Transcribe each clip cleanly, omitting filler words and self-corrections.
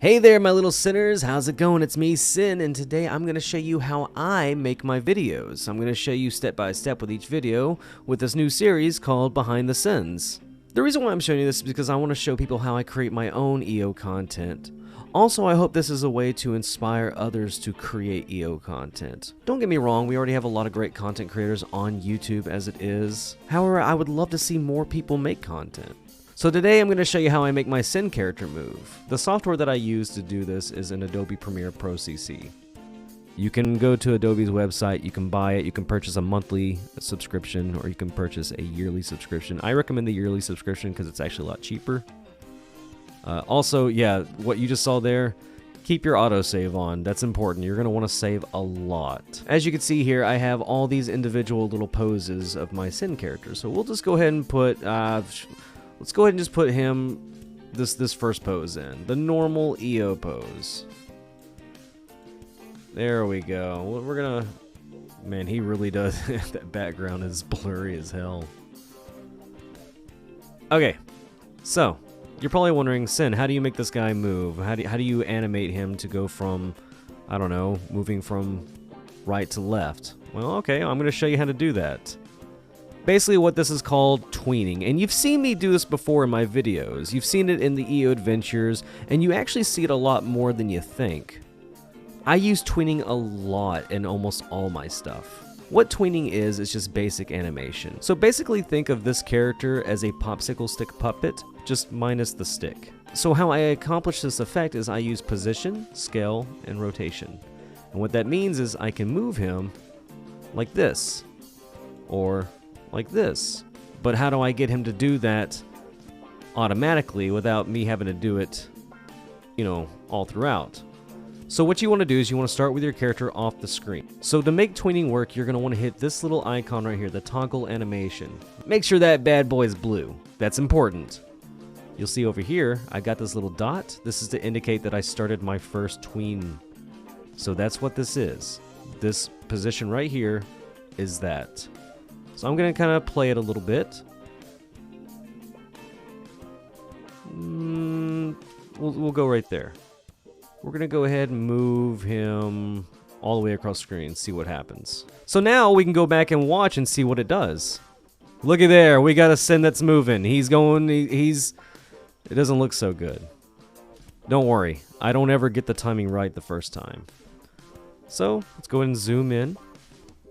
Hey there, my little sinners. How's it going? It's me, Siin, and today I'm going to show you how I make my videos. I'm going to show you step by step with each video with this new series called Behind the Scenes. The reason why I'm showing you this is because I want to show people how I create my own EO content. Also, I hope this is a way to inspire others to create EO content. Don't get me wrong, we already have a lot of great content creators on YouTube as it is. However, I would love to see more people make content. So today I'm going to show you how I make my Siin character move. The software that I use to do this is an Adobe Premiere Pro CC. You can go to Adobe's website, you can buy it, you can purchase a monthly subscription, or you can purchase a yearly subscription. I recommend the yearly subscription because it's actually a lot cheaper. Also, yeah, what you just saw there, keep your autosave on. That's important. You're going to want to save a lot. As you can see here, I have all these individual little poses of my Siin character. So we'll just go ahead and put... let's go ahead and just put him, this first pose in. The normal EO pose. There we go. We're gonna... Man, he really does... that background is blurry as hell. Okay. So, you're probably wondering, Siin, how do you make this guy move? How do you animate him to go from, I don't know, moving from right to left? Well, okay, I'm gonna show you how to do that. Basically what this is called tweening, and you've seen me do this before in my videos. You've seen it in the EO Adventures, and you actually see it a lot more than you think. I use tweening a lot in almost all my stuff. What tweening is just basic animation. So basically think of this character as a popsicle stick puppet, just minus the stick. So how I accomplish this effect is I use position, scale, and rotation. And what that means is I can move him like this, or like this. But how do I get him to do that automatically without me having to do it, you know, all throughout? So what you want to do is you want to start with your character off the screen. So to make tweening work, you're going to want to hit this little icon right here, the toggle animation. Make sure that bad boy is blue. That's important. You'll see over here, I got this little dot. This is to indicate that I started my first tween. So that's what this is. This position right here is that. So I'm going to kind of play it a little bit. We'll go right there. We're going to go ahead and move him all the way across the screen and see what happens. So now we can go back and watch and see what it does. Look at there. We got a Siin that's moving. He's going... It doesn't look so good. Don't worry. I don't ever get the timing right the first time. So let's go ahead and zoom in.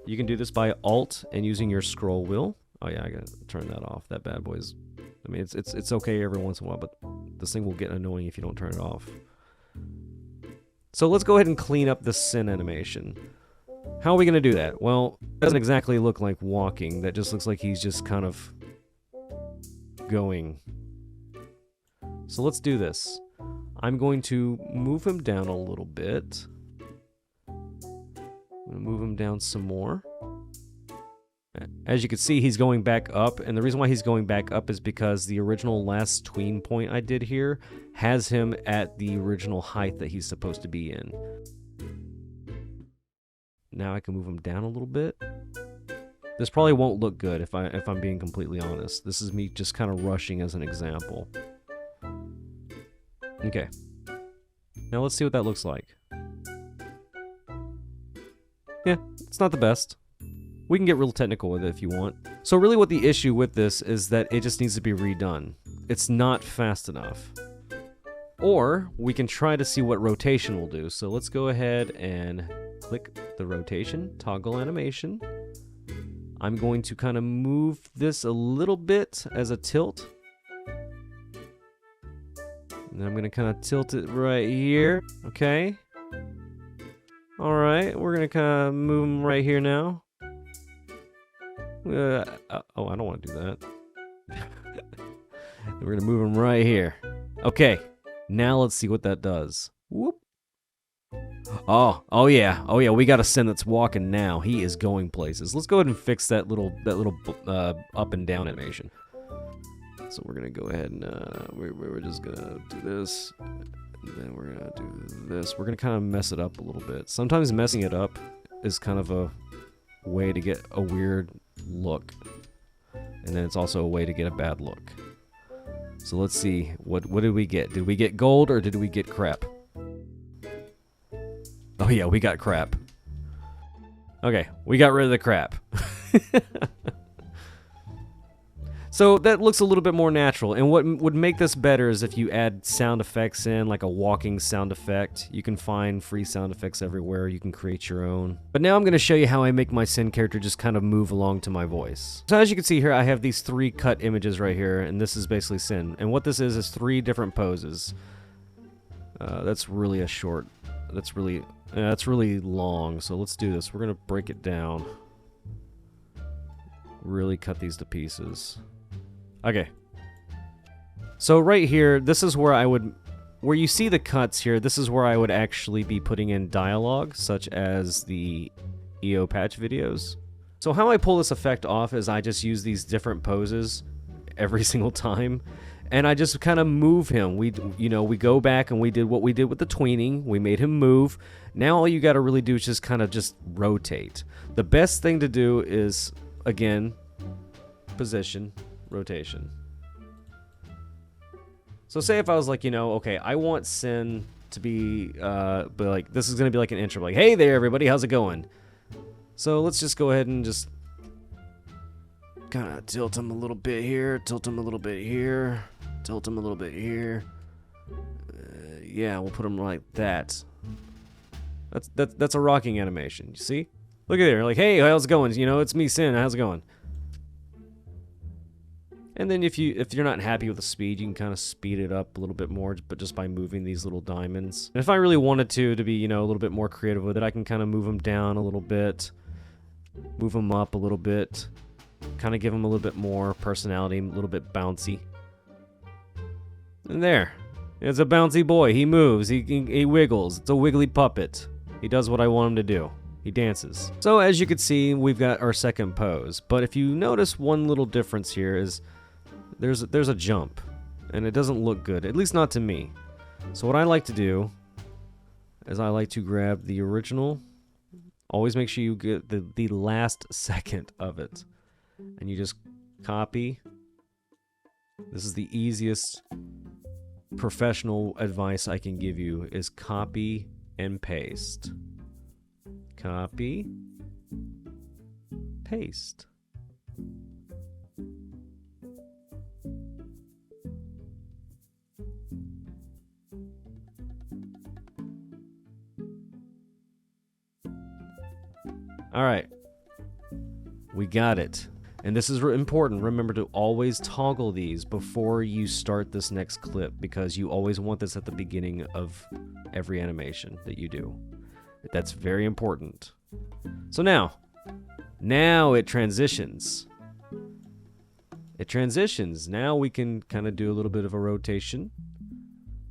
You can do this by Alt and using your scroll wheel. Oh yeah, I gotta turn that off. That bad boy's... I mean, it's okay every once in a while, but this thing will get annoying if you don't turn it off. So let's go ahead and clean up the Siin animation. How are we gonna do that? Well, it doesn't exactly look like walking. That just looks like he's just kind of going. So let's do this. I'm going to move him down a little bit. I'm going to move him down some more. As you can see, he's going back up, and the reason why he's going back up is because the original last tween point I did here has him at the original height that he's supposed to be in. Now I can move him down a little bit. This probably won't look good if I'm being completely honest. This is me just kind of rushing as an example. Okay. Now let's see what that looks like. Yeah, it's not the best. We can get real technical with it if you want. So really what the issue with this is that it just needs to be redone. It's not fast enough. Or we can try to see what rotation will do. So let's go ahead and click the rotation, toggle animation. I'm going to kind of move this a little bit as a tilt. And I'm going to kind of tilt it right here. Okay. Alright, we're going to kind of move him right here now. Oh, I don't want to do that. We're going to move him right here. Okay, now let's see what that does. Whoop. Oh yeah, we got a Siin that's walking now. He is going places. Let's go ahead and fix that little up and down animation. So we're going to go ahead and we're just going to do this. And then we're going to do this. We're going to kind of mess it up a little bit. Sometimes messing it up is kind of a way to get a weird look. And then it's also a way to get a bad look. So let's see. What did we get? Did we get gold or did we get crap? Oh yeah, we got crap. Okay, we got rid of the crap. So that looks a little bit more natural, and what would make this better is if you add sound effects in, like a walking sound effect. You can find free sound effects everywhere. You can create your own. But now I'm going to show you how I make my Siin character just kind of move along to my voice. So as you can see here, I have these 3 cut images right here, and this is basically Siin. And what this is 3 different poses. That's really a short. That's really long. So let's do this. We're going to break it down. Really cut these to pieces. Okay. So right here, this is where where you see the cuts here, this is where I would actually be putting in dialogue, such as the EO patch videos. So how I pull this effect off is I just use these different poses every single time, and I just kind of move him. We go back and we did what we did with the tweening. We made him move. Now all you got to really do is just kind of just rotate. The best thing to do is, again, position, rotation. So say if I was like, okay, I want Siin to be, like, this is going to be like an intro, like, hey there, everybody, how's it going? So let's just go ahead and just kind of tilt him a little bit here, tilt him a little bit here, tilt him a little bit here. Yeah, we'll put him like that. That's a rocking animation, you see? Look at there, like, hey, how's it going? It's me, Siin, how's it going? And then if you're not happy with the speed, you can kind of speed it up a little bit more, but just by moving these little diamonds. And if I really wanted to be, a little bit more creative with it, I can kind of move them down a little bit, move them up a little bit, kind of give them a little bit more personality, a little bit bouncy. And there, it's a bouncy boy. He moves, he wiggles. It's a wiggly puppet. He does what I want him to do. He dances. So as you can see, we've got our second pose. But if you notice one little difference here is there's a jump, and it doesn't look good, at least not to me. So what I like to do is I like to grab the original. Always make sure you get the last second of it, and you just copy. This is the easiest professional advice I can give you, is copy and paste. Copy, paste. All right, we got it. And this is important. Remember to always toggle these before you start this next clip, because you always want this at the beginning of every animation that you do. That's very important. So now it transitions. It transitions. Now we can kind of do a little bit of a rotation.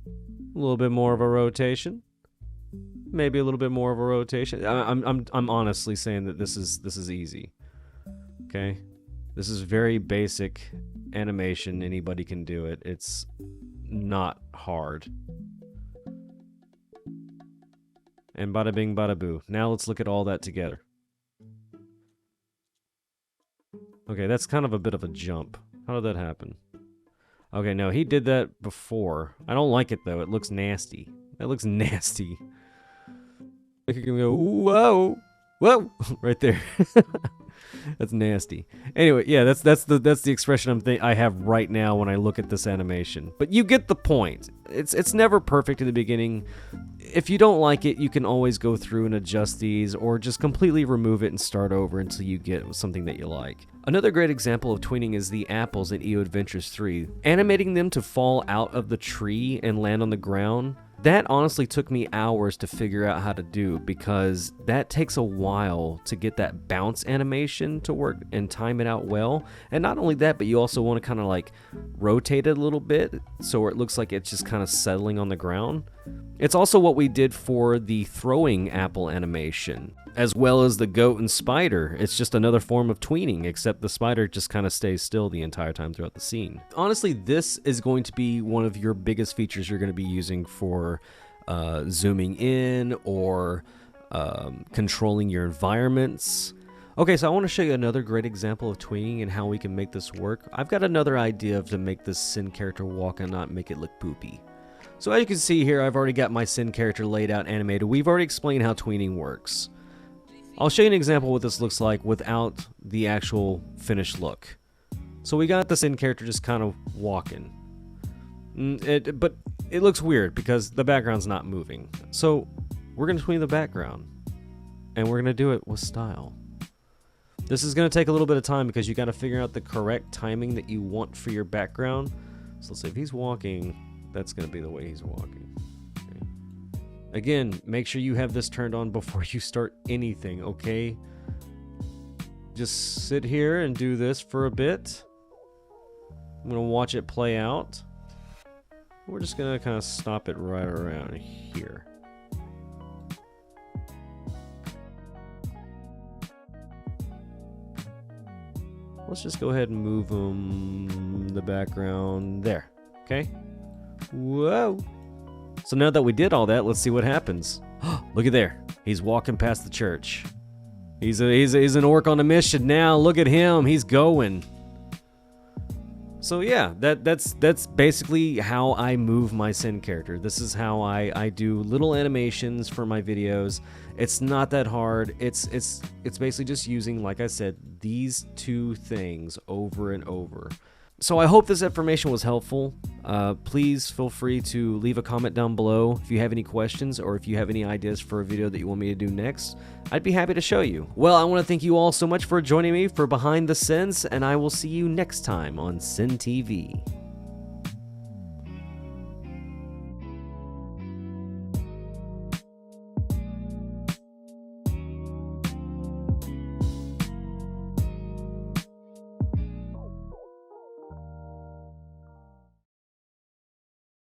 A little bit more of a rotation. Maybe a little bit more of a rotation. I'm honestly saying that this is easy. Okay? This is very basic animation. Anybody can do it. It's not hard. And bada bing, bada boo. Now let's look at all that together. Okay, that's kind of a bit of a jump. How did that happen? Okay, no, he did that before. I don't like it, though. It looks nasty. That looks nasty. Like, you can go, whoa, whoa, right there. That's nasty. Anyway, yeah, that's the expression I have right now when I look at this animation. But you get the point. It's never perfect in the beginning. If you don't like it, you can always go through and adjust these, or just completely remove it and start over until you get something that you like. Another great example of tweening is the apples in EO Adventures 3. Animating them to fall out of the tree and land on the ground, that honestly took me hours to figure out how to do, because that takes a while to get that bounce animation to work and time it out well. And not only that, but you also want to kind of like rotate it a little bit so it looks like it's just kind of settling on the ground. It's also what we did for the throwing apple animation, as well as the goat and spider. It's just another form of tweening, except the spider just kind of stays still the entire time throughout the scene. Honestly, this is going to be one of your biggest features you're going to be using for zooming in or controlling your environments. Okay, so I want to show you another great example of tweening and how we can make this work. I've got another idea to make this Siin character walk and not make it look poopy. So as you can see here, I've already got my Siin character laid out animated. We've already explained how tweening works. I'll show you an example of what this looks like without the actual finished look. So we got the Siin character just kind of walking. But it looks weird because the background's not moving. So we're going to tween the background. And we're going to do it with style. This is going to take a little bit of time because you got to figure out the correct timing that you want for your background. So let's say if he's walking, that's going to be the way he's walking. Okay. Again, make sure you have this turned on before you start anything, okay? Just sit here and do this for a bit. I'm going to watch it play out. We're just going to kind of stop it right around here. Let's just go ahead and move the background there. Okay? Whoa! So now that we did all that, let's see what happens. Look at there. He's walking past the church. He's an orc on a mission now. Look at him. He's going. So yeah, that's basically how I move my Siin character. This is how I do little animations for my videos. It's not that hard. It's basically just using, like I said, these two things over and over. So I hope this information was helpful. Please feel free to leave a comment down below if you have any questions or if you have any ideas for a video that you want me to do next. I'd be happy to show you. Well, I want to thank you all so much for joining me for Behind the Siins, and I will see you next time on Siin TV.